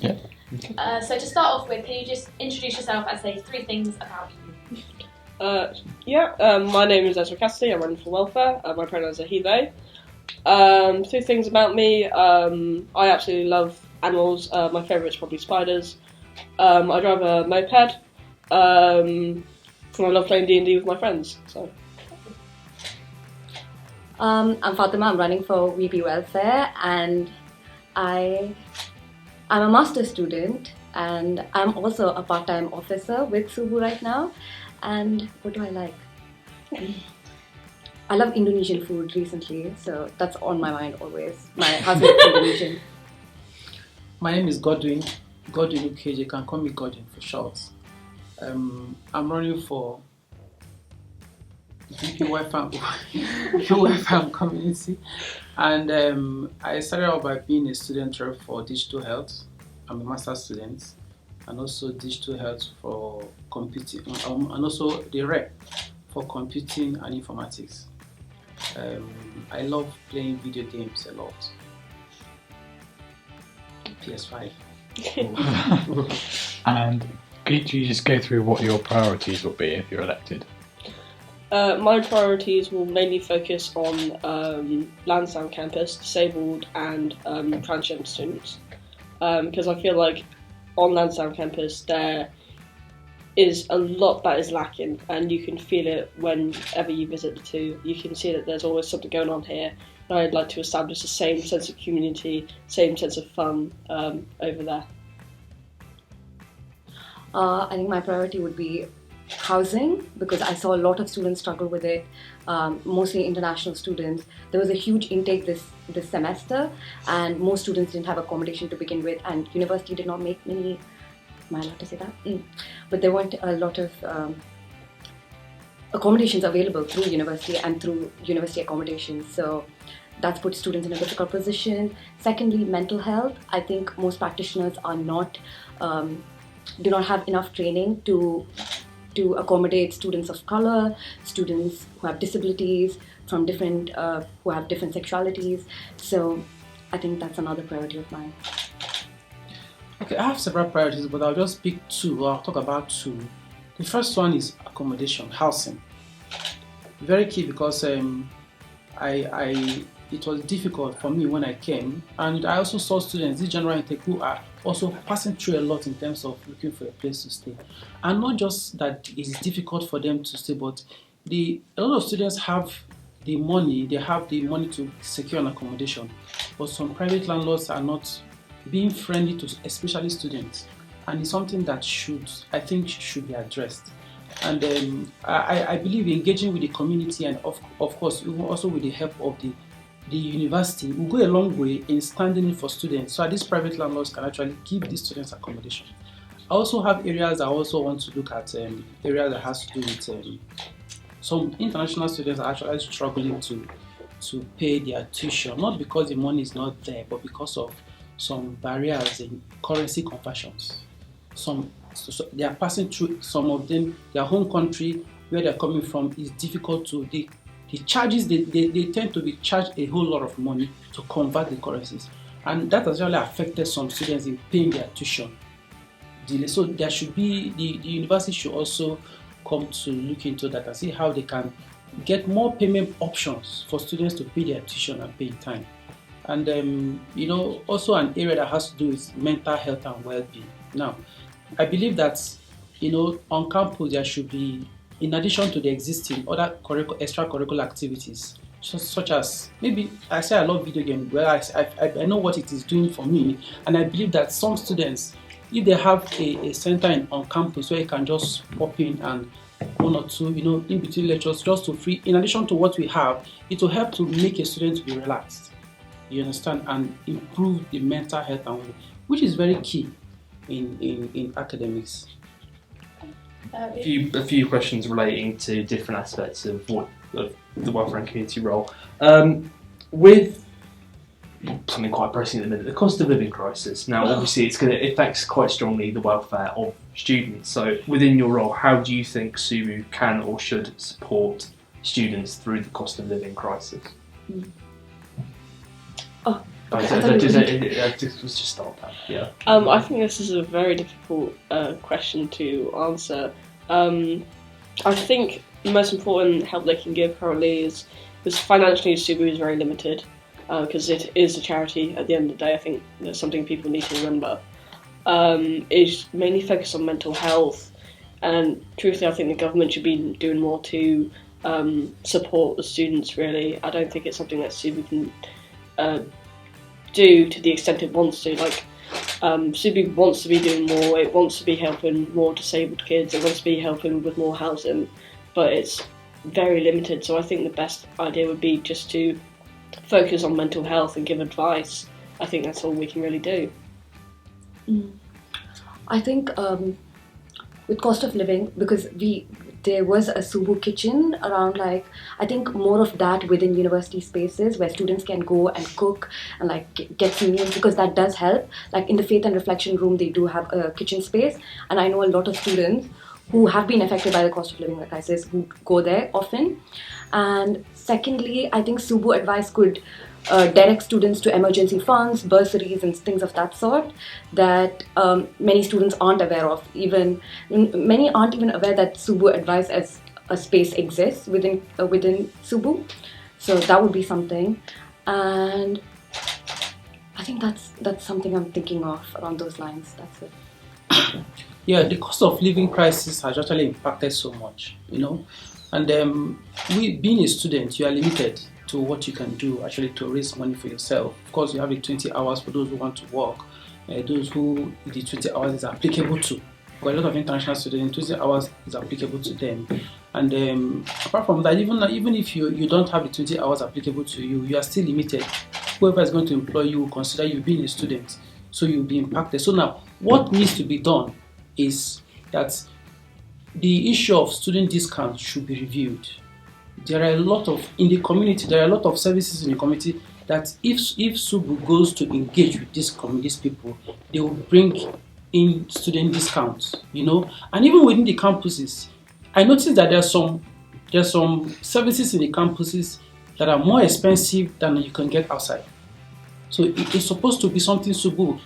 Yeah. So to start off with, can you just introduce yourself and say 3 things about you? My name is Ezra Cassidy. I'm running for welfare. My pronouns are he, they. 2 things about me. I absolutely love animals. My favourite is probably spiders. I drive a moped. And I love playing D&D with my friends. So. I'm Fatima. I'm running for VP Welfare, and I'm a master's student, and I'm also a part-time officer with SUBU right now. And what do I like? I love Indonesian food recently, so that's on my mind always. My husband is Indonesian. My name is Godwin UKJ. You can call me Godwin for short. I'm running for VP Wi-Fi community, and I started out by being a student rep for digital health. I'm a master's student, and also digital health for computing, and also the rep for computing and informatics. I love playing video games a lot. PS5. And could you just go through what your priorities will be if you're elected? My priorities will mainly focus on Lansdowne campus, disabled and transgender students. Because I feel like on Lansdowne campus there is a lot that is lacking, and you can feel it whenever you visit the 2. You can see that there's always something going on here, and I'd like to establish the same sense of community, same sense of fun over there. I think my priority would be housing, because I saw a lot of students struggle with it, mostly international students. There was a huge intake this semester, and most students didn't have accommodation to begin with, and university did not make many. Am I allowed to say that? But there weren't a lot of accommodations available through university and through university accommodations. So that's put students in a difficult position. Secondly, mental health. I think most practitioners are do not have enough training to accommodate students of color, students who have disabilities, from different who have different sexualities. So I think that's another priority of mine. Okay, I have several priorities, but I'll just pick 2. I'll talk about 2. The first one is accommodation, housing. Very key, because it was difficult for me when I came, and I also saw students, this general intake, who are also passing through a lot in terms of looking for a place to stay. And not just that it is difficult for them to stay, but a lot of students have the money, to secure an accommodation, but some private landlords are not being friendly to especially students, and it's something that I think should be addressed. And I believe engaging with the community, and of course also with the help of the university, will go a long way in standing in for students, so that these private landlords can actually give these students accommodation. I also have areas I also want to look at, areas that has to do with some international students are actually struggling to pay their tuition, not because the money is not there, but because of some barriers in currency conversions. They are passing through, some of them, their home country where they're coming from is difficult to, the charges, they tend to be charged a whole lot of money to convert the currencies. And that has really affected some students in paying their tuition. So there should be, the university should also come to look into that and see how they can get more payment options for students to pay their tuition and pay in time. And also an area that has to do with mental health and well-being. Now, I believe that on campus there should be, in addition to the existing other extracurricular activities, such as, maybe I say I love video games. Well, I know what it is doing for me, and I believe that some students, if they have a center on campus where you can just pop in and 1 or 2, in between lectures, just to free, in addition to what we have, it will help to make a student be relaxed. You understand, and improve the mental health and well, which is very key in academics. A few questions relating to different aspects of the welfare and community role. With something quite pressing at the minute, the cost of living crisis. Now, obviously, it affects quite strongly the welfare of students. So, within your role, how do you think SUBU can or should support students through the cost of living crisis? Let's just start that. Yeah. I think this is a very difficult question to answer. I think the most important help they can give currently is financially SUBU is very limited because it is a charity at the end of the day. I think that's something people need to remember. Is mainly focused on mental health, and truthfully I think the government should be doing more to support the students really. I don't think it's something that SUBU can do to the extent it wants to. Like SUBU wants to be doing more, it wants to be helping more disabled kids, it wants to be helping with more housing, but it's very limited. So I think the best idea would be just to focus on mental health and give advice. I think that's all we can really do. I think with cost of living, because there was a SUBU kitchen around, like, I think more of that within university spaces where students can go and cook and like get some meals, because that does help. Like in the Faith and Reflection room, they do have a kitchen space, and I know a lot of students who have been affected by the cost of living crisis who go there often. And secondly, I think SUBU advice could direct students to emergency funds, bursaries and things of that sort that many students aren't aware of. Many aren't even aware that SUBU advice as a space exists within SUBU. So that would be something. And I think that's something I'm thinking of along those lines. That's it. Yeah, the cost of living crisis has actually impacted so much, and being a student, you are limited to what you can do actually to raise money for yourself. Of course, you have the 20 hours for those who want to work, those who the 20 hours is applicable to. For a lot of international students, 20 hours is applicable to them. And apart from that, even if you don't have the 20 hours applicable to you, you are still limited. Whoever is going to employ you will consider you being a student, so you'll be impacted. So now, what needs to be done is that the issue of student discounts should be reviewed. There are a lot of services in the community that if SUBU goes to engage with these people, they will bring in student discounts, and even within the campuses, I noticed that there's some services in the campuses that are more expensive than you can get outside. So it's supposed to be something SUBU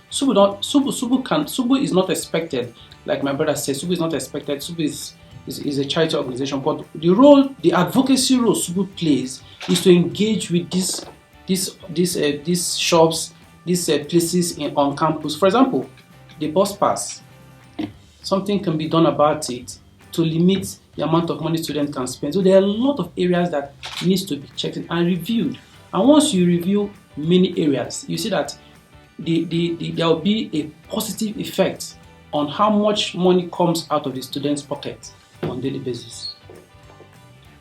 is not expected. Like my brother said, SUBU is not expected. SUBU is a charity organization, but the advocacy role SUBU plays is to engage with these shops, these places on campus. For example, the bus pass. Something can be done about it to limit the amount of money students can spend. So there are a lot of areas that needs to be checked and reviewed. And once you review many areas, you see that there will be a positive effect on how much money comes out of the student's pocket on a daily basis.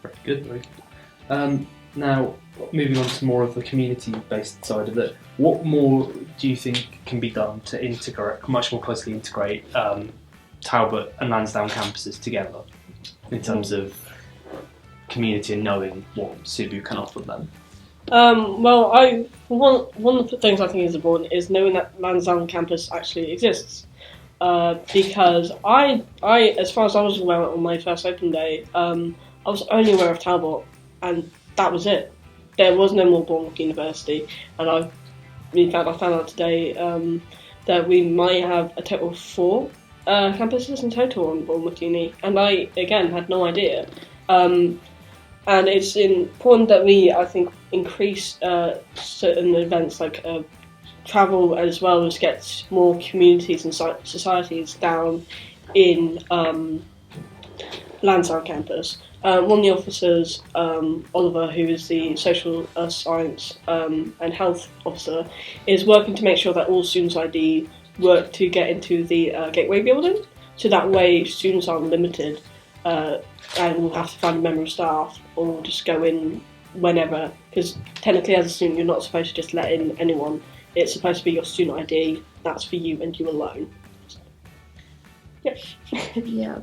Very good, very good. Now, moving on to more of the community-based side of it, what more do you think can be done to much more closely integrate Talbot and Lansdowne campuses together in terms of community and knowing what SUBU can offer them? One of the things I think is important is knowing that Lansdowne campus actually exists. Because I, as far as I was aware on my first open day, I was only aware of Talbot, and that was it. There was no more Bournemouth University, and I found out today that we might have a total of 4 campuses in total on Bournemouth Uni, and I again had no idea. And it's important that we, I think, increase certain events like travel, as well as get more communities and societies down in Lansdowne campus. One of the officers, Oliver, who is the social science and health officer, is working to make sure that all students' ID work to get into the Gateway building, so that way students aren't limited and will have to find a member of staff or just go in whenever, because technically as a student you're not supposed to just let in anyone. It's supposed to be your student ID, that's for you and you alone. Yep. Yeah.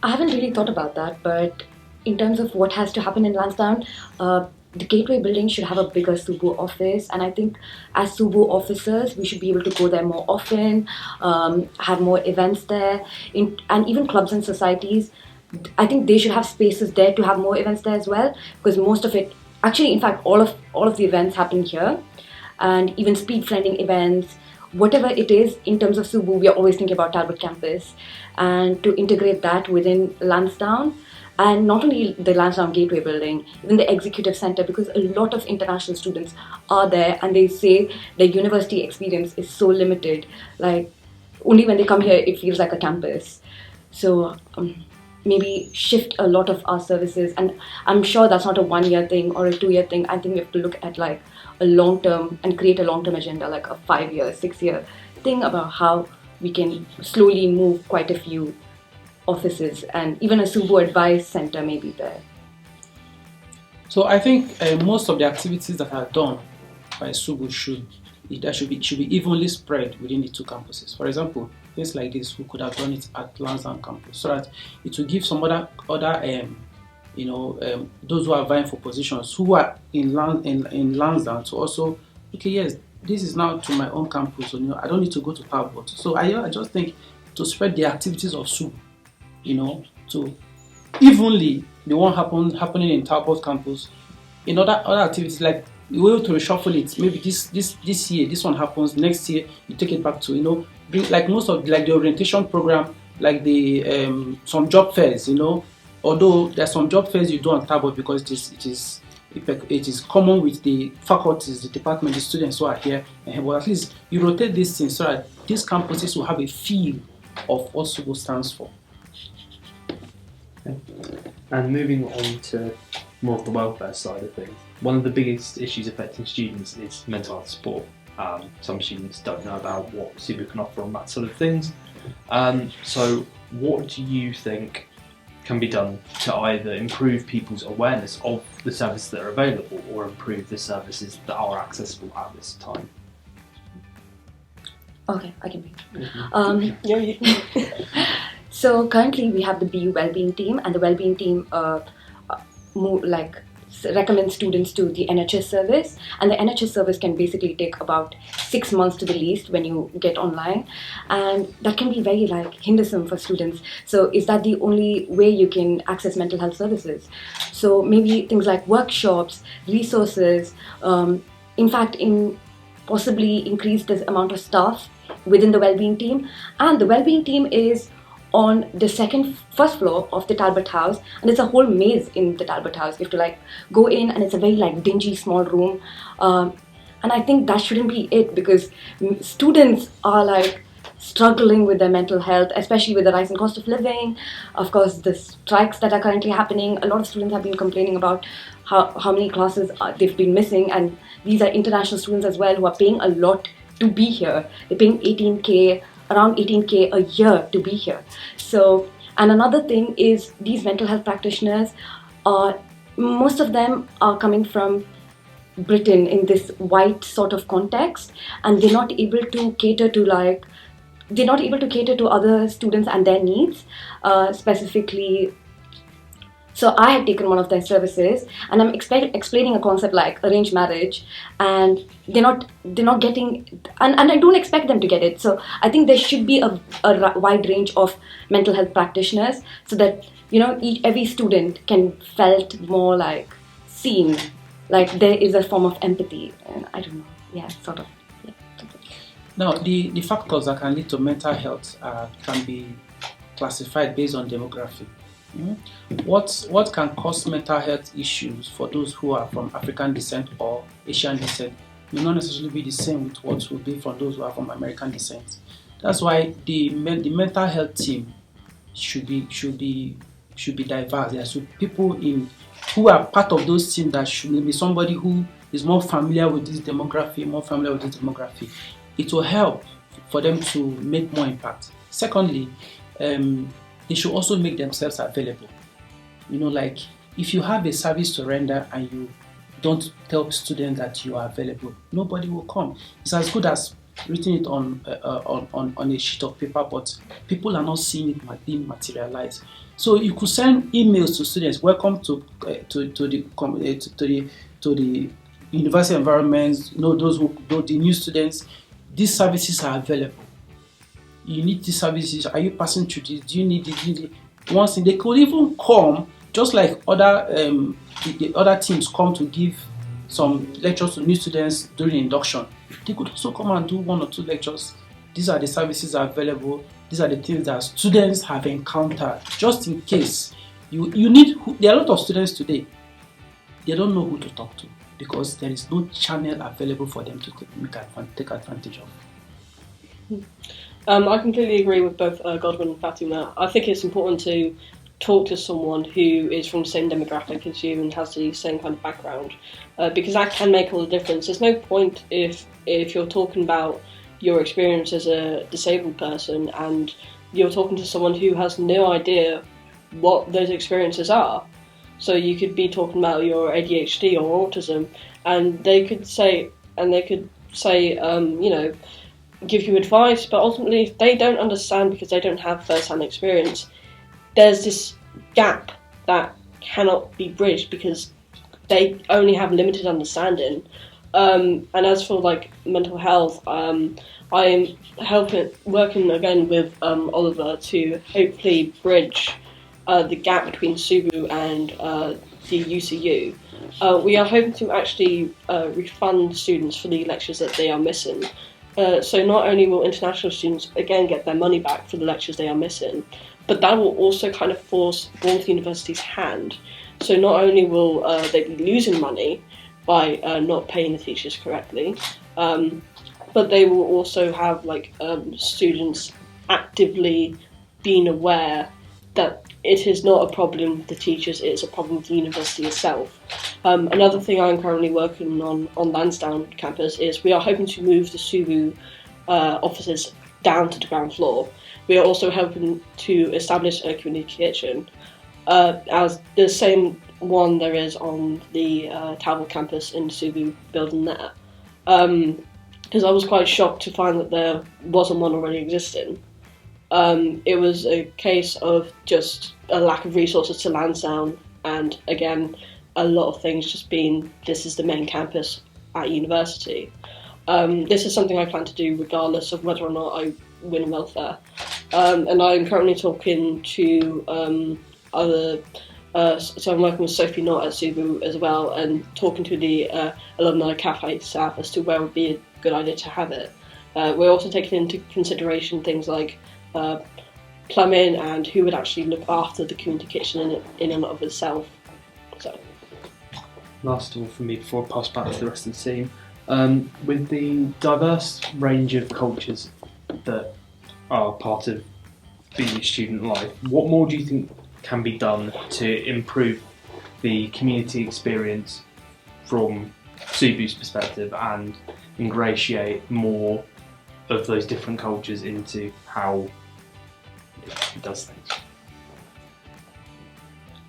I haven't really thought about that, but in terms of what has to happen in Lansdowne, the Gateway building should have a bigger SUBU office, and I think as SUBU officers we should be able to go there more often, have more events there, and even clubs and societies. I think they should have spaces there to have more events there as well, because most of it actually, in fact, all of the events happen here, and even speed friending events, whatever it is in terms of SUBU, we are always thinking about Talbot campus, and to integrate that within Lansdowne. And not only the Lansdowne Gateway building, even the executive center, because a lot of international students are there, and they say the university experience is so limited. Like, only when they come here, it feels like a campus. So maybe shift a lot of our services, and I'm sure that's not a 1-year thing or a 2-year thing. I think we have to look at like a long term and create a long term agenda, like a 5-year, 6-year thing about how we can slowly move quite a few offices, and even a SUBU advice center may be there. So I think most of the activities that are done by SUBU should be evenly spread within the two campuses. For example, things like this, we could have done it at Lansdowne campus, so that it will give some other those who are vying for positions who are in Lansdowne to also, okay, yes, this is now to my own campus, so I don't need to go to Talbot. So I just think to spread the activities of SUBU, to evenly the one happening in Talbot campus, in other activities, like you will to reshuffle it. Maybe this year this one happens, next year you take it back to bring, like most of like the orientation program, like the some job fairs, although there's some job fairs you do on Talbot because it is common with the faculties, the department, the students who are here, but at least you rotate these things so that these campuses will have a feel of what SUBU stands for. And moving on to more of the welfare side of things, one of the biggest issues affecting students is mental health support. Some students don't know about what SUBU can offer on that sort of things. So what do you think can be done to either improve people's awareness of the services that are available or improve the services that are accessible at this time? Okay, I can begin. So currently we have the BU Wellbeing team, and the Wellbeing team recommends students to the NHS service, and the NHS service can basically take about 6 months to the least when you get online, and that can be very hindersome for students. So is that the only way you can access mental health services? So maybe things like workshops, resources, in fact possibly increase the amount of staff within the Wellbeing team. And the Wellbeing team is on the first floor of the Talbot House, and it's a whole maze in the Talbot House. You have to go in, and it's a very dingy small room, and I think that shouldn't be it, because students are struggling with their mental health, especially with the rise in cost of living. Of course, the strikes that are currently happening, a lot of students have been complaining about how many classes they've been missing, and these are international students as well who are paying a lot to be here. They're paying around 18K a year to be here. So, and another thing is these mental health practitioners, most of them are coming from Britain in this white sort of context, and they're not able to cater to other students and their needs, specifically. So I had taken one of their services, and I'm explaining a concept like arranged marriage, and they're not getting, and I don't expect them to get it. So I think there should be a wide range of mental health practitioners, so that every student can felt more seen, there is a form of empathy, and I don't know, sort of. Yeah. Now, the factors that can lead to mental health can be classified based on demography. What can cause mental health issues for those who are from African descent or Asian descent may not necessarily be the same with what will be from those who are from American descent. That's why the mental health team should be diverse. There should be people who are part of those teams that should be somebody who is more familiar with this demography, It will help for them to make more impact. Secondly, they should also make themselves available. If you have a service to render and you don't tell students that you are available, nobody will come. It's as good as written it on a sheet of paper, but people are not seeing it being materialized. So you could send emails to students. Welcome to the university environments. Those the new students. These services are available. You need these services. Are you passing through this? Do you need it? Once they could even come just like other the other teams come to give some lectures to new students during induction, they could also come and do 1 or 2 lectures. These are the services that are available. These are the things that students have encountered, just in case you need. There are a lot of students today. They don't know who to talk to because there is no channel available for them to take advantage of. I completely agree with both Godwin and Fatima. I think it's important to talk to someone who is from the same demographic as you and has the same kind of background, because that can make all the difference. There's no point if you're talking about your experience as a disabled person and you're talking to someone who has no idea what those experiences are. So you could be talking about your ADHD or autism, and they could say, give you advice, but ultimately if they don't understand because they don't have first-hand experience, there's this gap that cannot be bridged because they only have limited understanding. And as for like mental health, I am working again with Oliver to hopefully bridge the gap between SUBU and the UCU. We are hoping to actually refund students for the lectures that they are missing. So not only will international students again get their money back for the lectures they are missing, but that will also kind of force Bournemouth University's hand. So not only will they be losing money by not paying the teachers correctly, but they will also have students actively being aware that it is not a problem with the teachers, it's a problem with the university itself. Another thing I'm currently working on Lansdowne campus is we are hoping to move the SUBU offices down to the ground floor. We are also hoping to establish a community kitchen, as the same one there is on the Talbot campus in the SUBU building there. Because I was quite shocked to find that there wasn't one already existing. It was a case of just a lack of resources to Lansdowne, and again, a lot of things just being this is the main campus at university. This is something I plan to do regardless of whether or not I win welfare. And I'm currently talking to other. So I'm working with Sophie Knott at SUBU as well, and talking to the alumni cafe staff as to where would be a good idea to have it. We're also taking into consideration things like plumbing and who would actually look after the community kitchen in and of itself. So, last of all from me before I pass back to the rest of the team, with the diverse range of cultures that are part of being a student life, what more do you think can be done to improve the community experience from SUBU's perspective and ingratiate more of those different cultures into how it does things?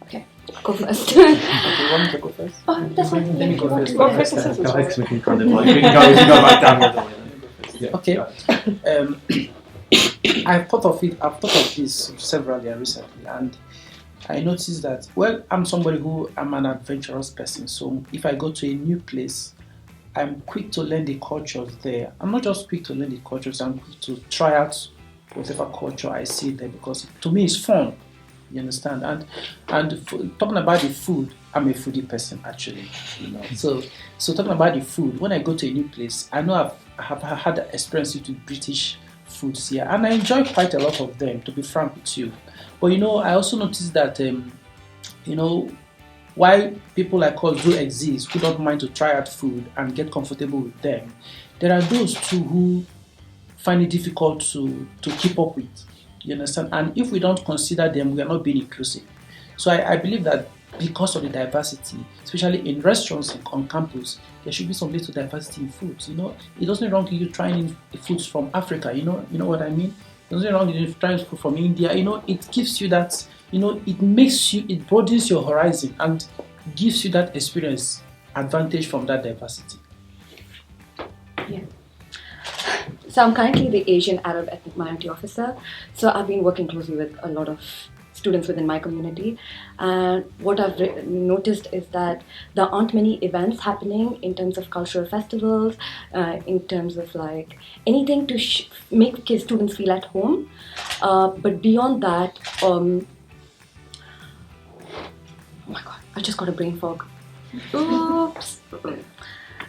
Okay, go first. You want to go first? Oh, that's fine. Let me go first. Go ahead, we can kind of like we can go back down the other way. Yeah. Okay. I've thought of this severally recently, and I noticed that, well, I'm somebody who I'm an adventurous person, so if I go to a new place, I'm quick to learn the cultures there. I'm not just quick to learn the cultures, I'm quick to try out whatever culture I see there, because to me it's fun. You understand? And talking about the food, I'm a foodie person actually. You know, so talking about the food, when I go to a new place, I know I have had experience with British foods here, and I enjoy quite a lot of them, to be frank with you. But you know, I also noticed that you know, while people like us do exist who don't mind to try out food and get comfortable with them, there are those too who find it difficult to keep up with. You understand? And if we don't consider them, we are not being inclusive. So I believe that because of the diversity, especially in restaurants on campus, there should be some little diversity in foods. You know, it doesn't wrong you trying foods from Africa. You know what I mean? It doesn't wrong you trying food from India. You know, it gives you that. You know, it broadens your horizon and gives you that experience advantage from that diversity. Yeah. So I'm currently the Asian Arab Ethnic Minority Officer. So I've been working closely with a lot of students within my community. And what I've noticed is that there aren't many events happening in terms of cultural festivals, in terms of like anything to make students feel at home. But beyond that, I just got a brain fog. Oops.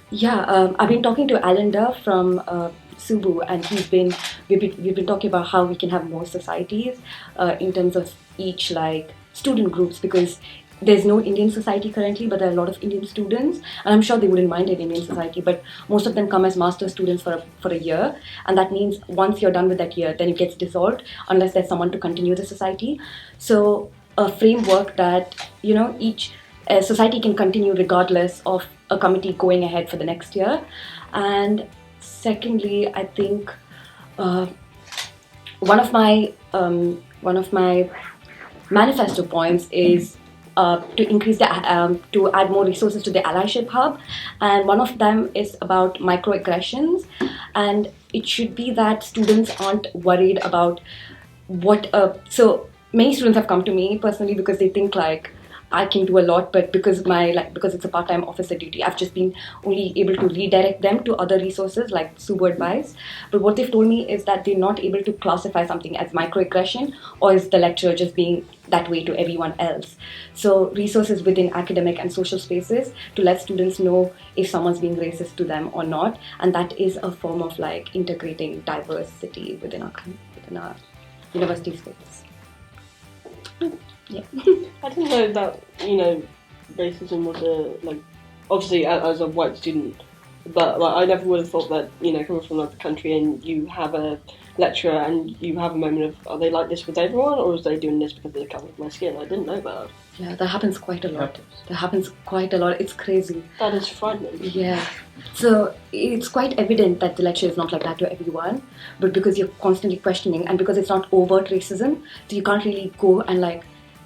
Yeah, I've been talking to Alan Duff from SUBU, and we've been talking about how we can have more societies in terms of each like student groups, because there's no Indian society currently, but there are a lot of Indian students, and I'm sure they wouldn't mind an Indian society, but most of them come as master's students for a year, and that means once you're done with that year, then it gets dissolved unless there's someone to continue the society. So a framework that each society can continue regardless of a committee going ahead for the next year. And secondly, I think one of my manifesto points is to increase to add more resources to the allyship hub, and one of them is about microaggressions, and it should be that students aren't worried about so many students have come to me personally because they think like I can do a lot, but because it's a part-time officer duty, I've just been only able to redirect them to other resources like SUBU advice. But what they've told me is that they're not able to classify something as microaggression, or is the lecturer just being that way to everyone else. So resources within academic and social spaces to let students know if someone's being racist to them or not, and that is a form of like integrating diversity within our university space. Yeah. I didn't know that, racism was obviously as a white student, but I never would have thought that, coming from another country and you have a lecturer and you have a moment of, are they like this with everyone, or is they doing this because of the colour of my skin? I didn't know that. Yeah, that happens quite a lot. It's crazy. That is frightening. Yeah. So it's quite evident that the lecture is not like that to everyone, but because you're constantly questioning, and because it's not overt racism, so you can't really go and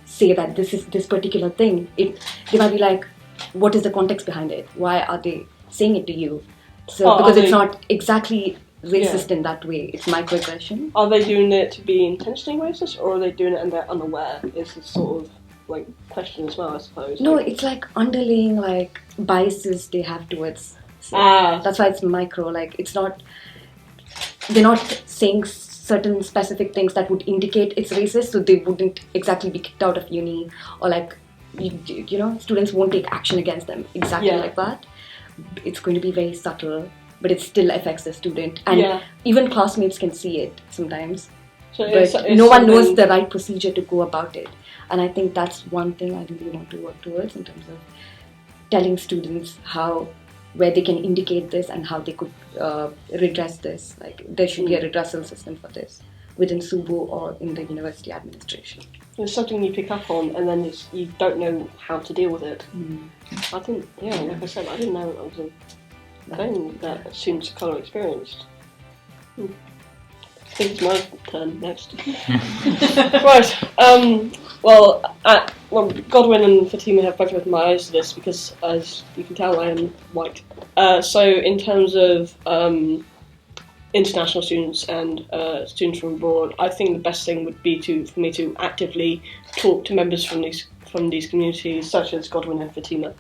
say that this is this particular thing. They might be like, what is the context behind it? Why are they saying it to you? So because it's not exactly racist in that way, it's microaggression. Are they doing it to be intentionally racist, or are they doing it and they're unaware? It's a sort of question as well, I suppose. No, it's underlying biases they have towards. So that's why it's micro. It's not. They're not saying certain specific things that would indicate it's racist, so they wouldn't exactly be kicked out of uni, or students won't take action against them exactly like that. It's going to be very subtle, but it still affects the student, and even classmates can see it sometimes. So but no one knows the right procedure to go about it, and I think that's one thing I really want to work towards in terms of telling students where they can indicate this and how they could redress this. There should be a redressal system for this within SUBU or in the university administration. It's something you pick up on, and then you don't know how to deal with it. I think, like I said, I didn't know that was a thing that students of colour experienced. I think it's my turn next. Right. Well, Godwin and Fatima have both opened my eyes to this because, as you can tell, I am white. So, in terms of international students and students from abroad, I think the best thing would be for me to actively talk to members from these communities, such as Godwin and Fatima,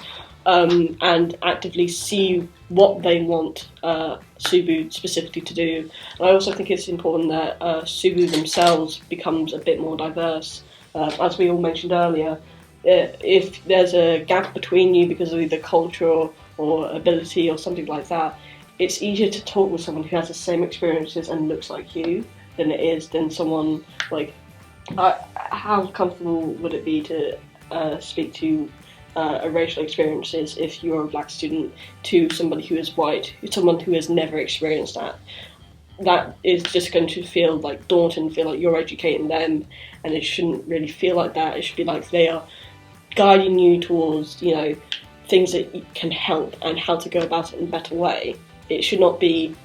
and actively see what they want SUBU specifically to do. And I also think it's important that SUBU themselves becomes a bit more diverse. As we all mentioned earlier, if there's a gap between you because of either culture or ability or something like that, it's easier to talk with someone who has the same experiences and looks like you than someone how comfortable would it be to speak to racial experiences if you're a black student to somebody who is white, someone who has never experienced that? That is just going to feel daunting, feel like you're educating them, and it shouldn't really feel like that. It should be like they are guiding you towards, things that can help and how to go about it in a better way. It should not be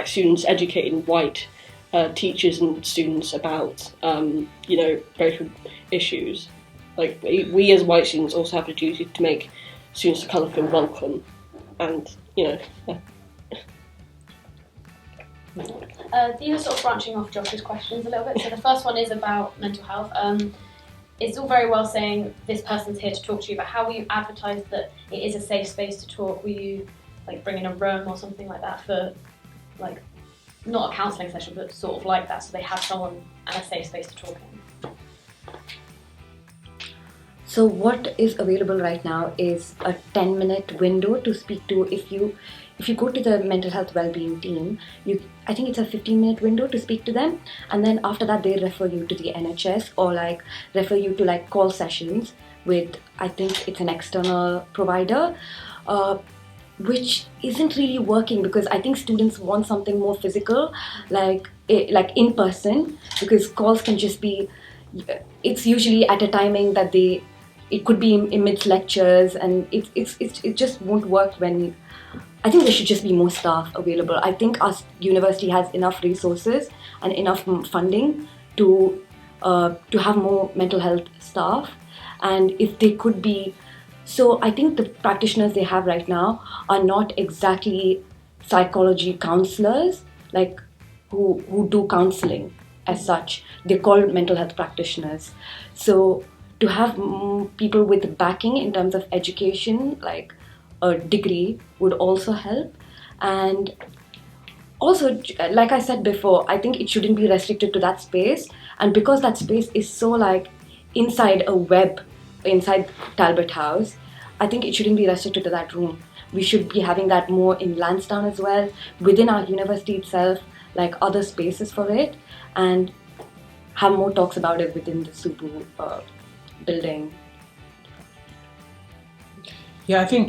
students educating white teachers and students about, racial issues. We as white students also have a duty to make students of colour feel welcome, and These are sort of branching off Josh's questions a little bit. So the first one is about mental health. It's all very well saying this person's here to talk to you, but how will you advertise that it is a safe space to talk? Will you bring in a room or something like that for not a counselling session, but sort of like that, so they have someone and a safe space to talk in? So what is available right now is a 10-minute window to speak to. If you go to the mental health well-being team, I think it's a 15-minute window to speak to them, and then after that they refer you to the NHS or like refer you to like call sessions with, I think it's an external provider, which isn't really working because I think students want something more physical, like in person, because calls can just be, it's usually at a timing that it could be in mid lectures, and it just won't work when. I think there should just be more staff available. I think our university has enough resources and enough funding to have more mental health staff, and if they could be. So I think the practitioners they have right now are not exactly psychology counselors, like who do counseling as such. They're called mental health practitioners. So to have people with backing in terms of education, like a degree, would also help. And also, like I said before, I think it shouldn't be restricted to that space. And because that space is so like inside a web, inside Talbot House, I think it shouldn't be restricted to that room. We should be having that more in Lansdowne as well, within our university itself, like other spaces for it, and have more talks about it within the SUBU building. Yeah, I think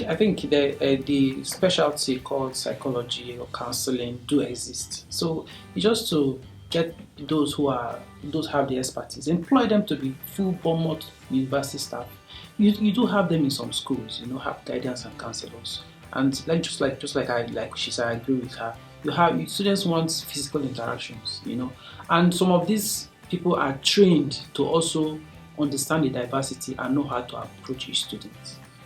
the specialty called psychology or counseling do exist. So it's just to get those who have the expertise, employ them to be full Bournemouth University staff. You do have them in some schools, have guidance and counselors. And just like she said, I agree with her. Students want physical interactions, and some of these people are trained to also understand the diversity and know how to approach each student.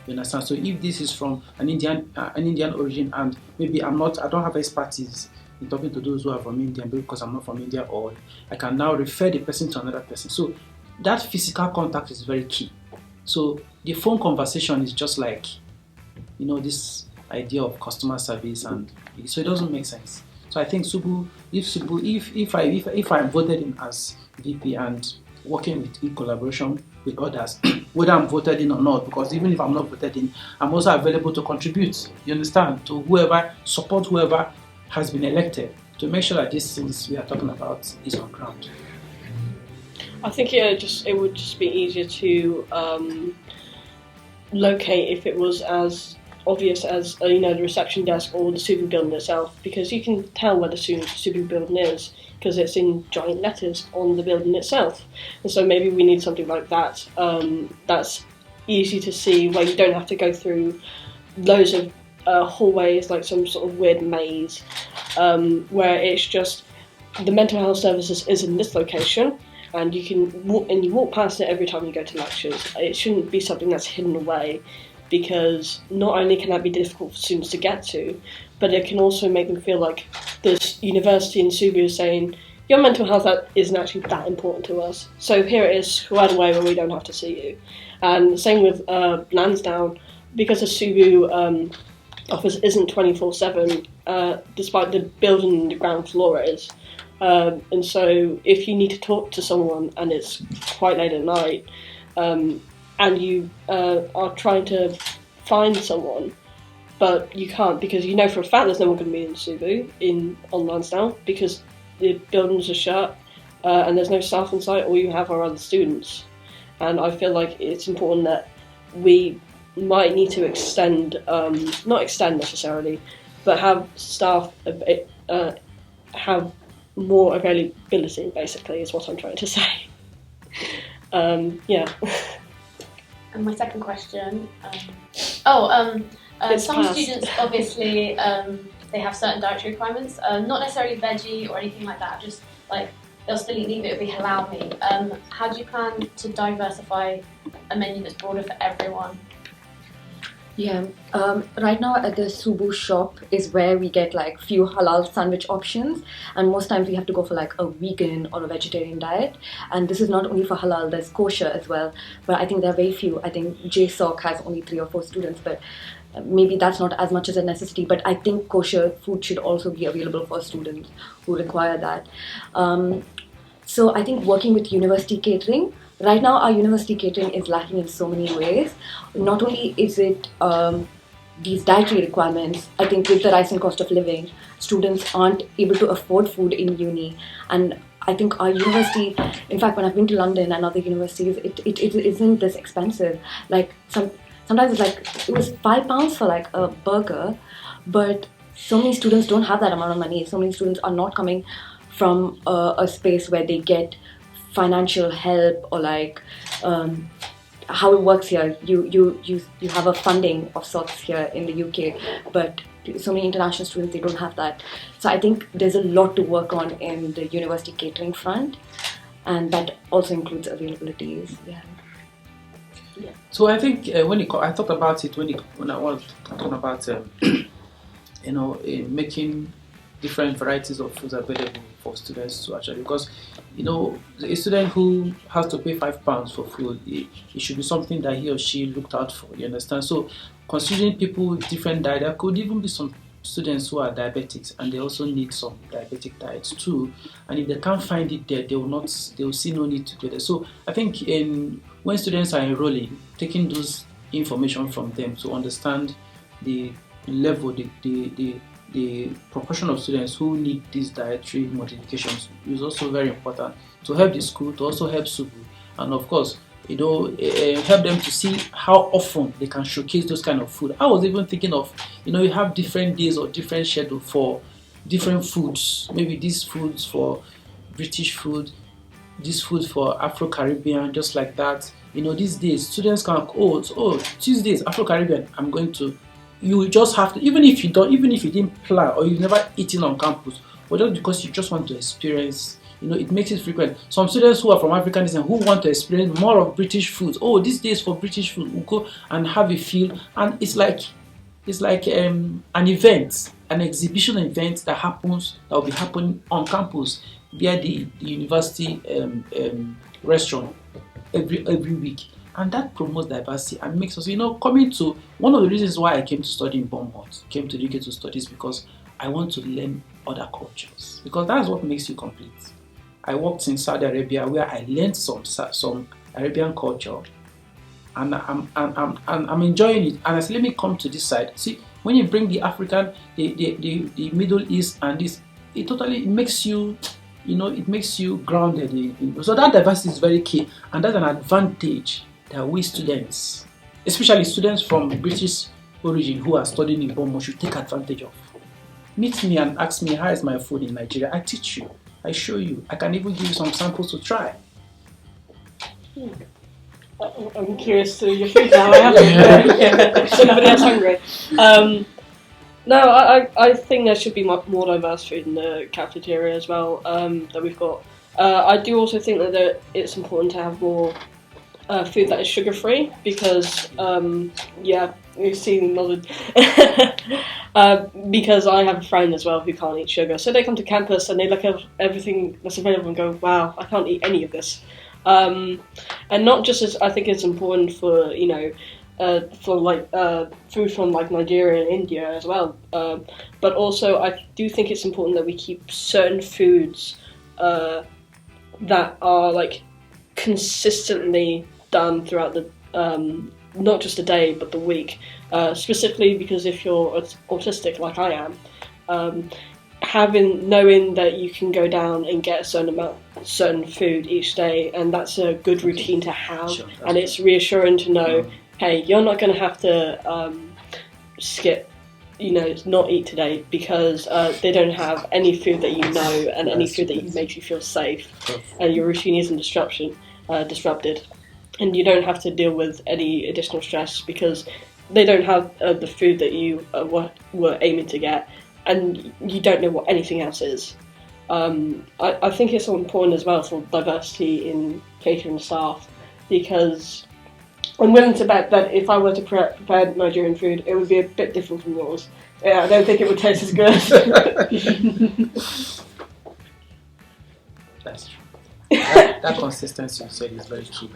You understand? So if this is from an Indian origin, and maybe I don't have expertise in talking to those who are from India, because I'm not from India, or I can now refer the person to another person. So that physical contact is very key. So the phone conversation is just like, this idea of customer service, and so it doesn't make sense. So I think SUBU, if I'm voted in as VP and working in collaboration with others, whether I'm voted in or not, because even if I'm not voted in, I'm also available to contribute, you understand, to support whoever has been elected, to make sure that these things we are talking about is on ground. I think it would just be easier to locate if it was as obvious as the reception desk or the SUBU building itself, because you can tell where the SUBU building is because it's in giant letters on the building itself. And so maybe we need something like that that's easy to see, where you don't have to go through loads of hallways like some sort of weird maze, where it's just the mental health services is in this location, and you walk past it every time you go to lectures. It shouldn't be something that's hidden away, because not only can that be difficult for students to get to, but it can also make them feel like this university in SUBU is saying, your mental health isn't actually that important to us, so here it is, right away, where we don't have to see you. And same with Lansdowne, because the SUBU office isn't 24/7, despite the building on the ground floor it is. And so if you need to talk to someone and it's quite late at night, and you are trying to find someone, but you can't, because you know for a fact there's no one going to be in SUBU on Lansdowne, because the buildings are shut and there's no staff on site. All you have are other students. And I feel like it's important that we might need to not extend necessarily, but have staff have more availability, basically, is what I'm trying to say. Yeah. And my second question, some passed. students obviously they have certain dietary requirements, not necessarily veggie or anything like that, just like they'll still eat meat, but it'll be halal meat. How do you plan to diversify a menu that's broader for everyone? Yeah, right now at the SUBU shop is where we get like few halal sandwich options, and most times we have to go for like a vegan or a vegetarian diet. And this is not only for halal, there's kosher as well, but I think there are very few. I think JSOC has only 3 or 4 students, but maybe that's not as much as a necessity. But I think kosher food should also be available for students who require that. So I think working with university catering, right now our university catering is lacking in so many ways. Not only is it these dietary requirements, I think with the rising cost of living, students aren't able to afford food in uni. And I think our university, in fact, when I've been to London and other universities, it isn't this expensive. Like sometimes it's like, it was £5 for like a burger, but so many students don't have that amount of money. So many students are not coming from a space where they get financial help, or like how it works here. You have a funding of sorts here in the UK, but so many international students, they don't have that. So I think there's a lot to work on in the university catering front, and that also includes availabilities. Yeah. So I think I thought about it when I was talking about making different varieties of foods available for students to actually, because a student who has to pay £5 for food, it should be something that he or she looked out for. You understand? So considering people with different diet, there could even be some students who are diabetics and they also need some diabetic diets too. And if they can't find it there, they will see no need to go there. So I think when students are enrolling, taking those information from them to understand the level, the proportion of students who need these dietary modifications is also very important to help the school, to also help SUBU, and of course, help them to see how often they can showcase those kind of food. I was even thinking of, you have different days or different schedule for different foods. Maybe these foods for British food, this food for Afro-Caribbean, just like that. These days students can, Tuesdays Afro-Caribbean, I'm going to. You just have to, even if you didn't plan or you've never eaten on campus, but just because you just want to experience, it makes it frequent. Some students who are from African descent who want to experience more of British foods. These days for British food, we'll go and have a feel, and it's like an event, an exhibition event that will be happening on campus via the university restaurant every week. And that promotes diversity and makes us, coming to one of the reasons why I came to study in Bournemouth, came to the UK to study, is because I want to learn other cultures. Because that's what makes you complete. I worked in Saudi Arabia where I learned some Arabian culture, and I'm enjoying it. And I said, let me come to this side. See, when you bring the African, the Middle East, and this, it makes you, it makes you grounded. So that diversity is very key, and that's an advantage that we students, especially students from British origin who are studying in Bournemouth, should take advantage of. Meet me and ask me, how is my food in Nigeria? I teach you, I show you, I can even give you some samples to try. I'm curious to your food now. I haven't. Somebody else hungry. No, I think there should be more diverse food in the cafeteria as well that we've got. I do also think that it's important to have more food that is sugar-free, because, we've seen nodded. Because I have a friend as well who can't eat sugar. So they come to campus and they look at everything that's available and go, wow, I can't eat any of this. And not just as I think it's important for, food from like Nigeria and India as well. But also I do think it's important that we keep certain foods that are like consistently done throughout the not just the day but the week. Specifically because if you're autistic like I am, knowing that you can go down and get certain food each day, and that's a good routine to have. Sure, and it's reassuring to know, hey, you're not going to have to skip, not eat today because they don't have any food that you know and any food that makes you feel safe, and your routine isn't disrupted, and you don't have to deal with any additional stress because they don't have the food that you were aiming to get, and you don't know what anything else is. I think it's important as well for diversity in catering staff, because I'm willing to bet that if I were to prepare Nigerian food, it would be a bit different from yours. Yeah, I don't think it would taste as good. That's true. That consistency you said is very key.